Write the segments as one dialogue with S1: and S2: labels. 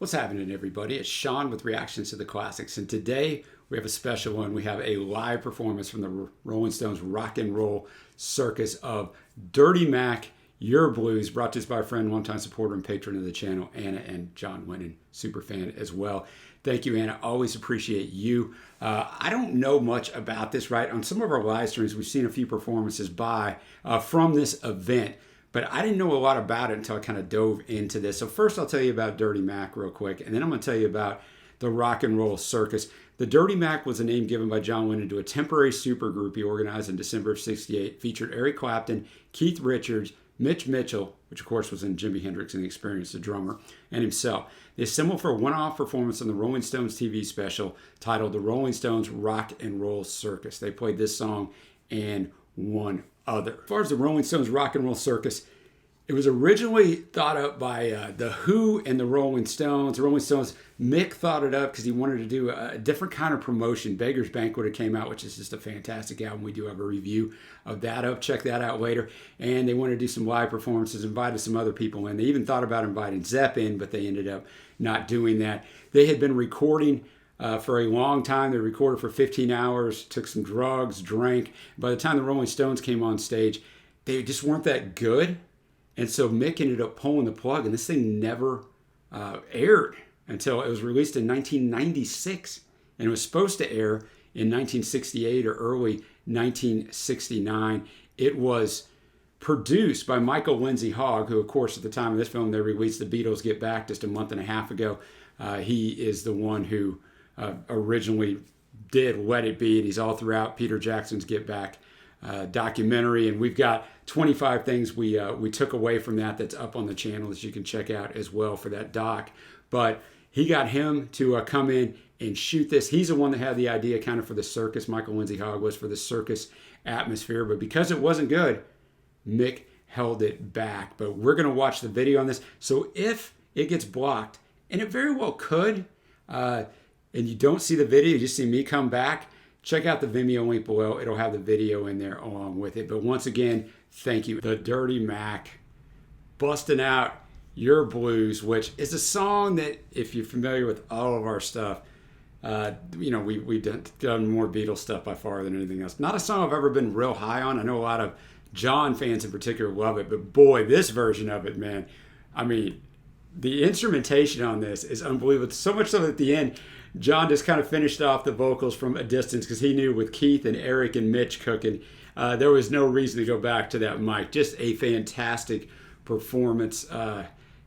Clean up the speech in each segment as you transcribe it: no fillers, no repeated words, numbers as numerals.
S1: What's happening, everybody? It's Sean with Reactions to the Classics, and today we have a special one. We have a live performance from the Rolling Stones Rock and Roll Circus of Dirty Mac, Your Blues, brought to us by a friend, longtime supporter and patron of the channel, Anna and John Lennon, super fan as well. Thank you, Anna. Always appreciate you. I don't know much about this, right? On some of our live streams, we've seen a few performances from this event, but I didn't know a lot about it until I kind of dove into this. So first I'll tell you about Dirty Mac real quick, and then I'm going to tell you about the Rock and Roll Circus. The Dirty Mac was a name given by John Lennon to a temporary supergroup he organized in December of '68. Featured Eric Clapton, Keith Richards, Mitch Mitchell, which of course was in Jimi Hendrix and the Experience, the drummer, and himself. They assembled for a one-off performance on the Rolling Stones TV special titled The Rolling Stones Rock and Roll Circus. They played this song and one other. As far as the Rolling Stones Rock and Roll Circus, it was originally thought up by The Who and the Rolling Stones. The Rolling Stones, Mick thought it up because he wanted to do a different kind of promotion. Beggar's Banquet had came out, which is just a fantastic album. We do have a review of that up. Check that out later. And they wanted to do some live performances, invited some other people in. They even thought about inviting Zepp in, but they ended up not doing that. They had been recording for a long time. They recorded for 15 hours, took some drugs, drank. By the time the Rolling Stones came on stage, they just weren't that good. And so Mick ended up pulling the plug, and this thing never aired until it was released in 1996. And it was supposed to air in 1968 or early 1969. It was produced by Michael Lindsay Hogg, who, of course, at the time of this film, they released The Beatles Get Back just a month and a half ago. He is the one who originally did Let It Be, and he's all throughout Peter Jackson's Get Back documentary. And we've got 25 things we took away from that's up on the channel that you can check out as well for that doc. But he got him to come in and shoot this. He's the one that had the idea kind of for the circus. Michael Lindsay Hogg was for the circus atmosphere, but because it wasn't good, Mick held it back. But we're going to watch the video on this. So if it gets blocked, and it very well could, and you don't see the video, you just see me come back, check out the Vimeo link below. It'll have the video in there along with it. But once again, thank you. The Dirty Mac, busting out Your Blues, which is a song that, if you're familiar with all of our stuff, we've done more Beatles stuff by far than anything else. Not a song I've ever been real high on. I know a lot of John fans in particular love it, but boy, this version of it, man, I mean, the instrumentation on this is unbelievable. So much so that at the end, John just kind of finished off the vocals from a distance because he knew with Keith and Eric and Mitch cooking, there was no reason to go back to that mic. Just a fantastic performance.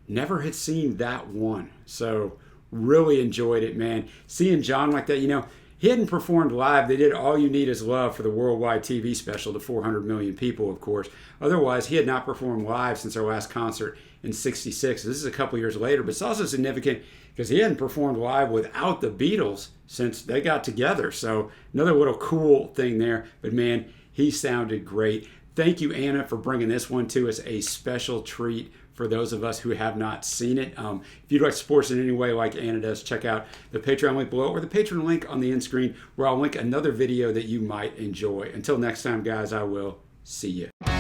S1: Never had seen that one. So really enjoyed it, man. Seeing John like that, he hadn't performed live. They did All You Need Is Love for the worldwide TV special to 400 million people, of course. Otherwise, he had not performed live since our last concert in '66. This is a couple years later, but it's also significant because he hadn't performed live without the Beatles since they got together. So another little cool thing there. But man, he sounded great. Thank you, Anna, for bringing this one to us. A special treat for those of us who have not seen it. If you'd like to support us in any way like Anna does, check out the Patreon link below or the Patreon link on the end screen where I'll link another video that you might enjoy. Until next time, guys, I will see you.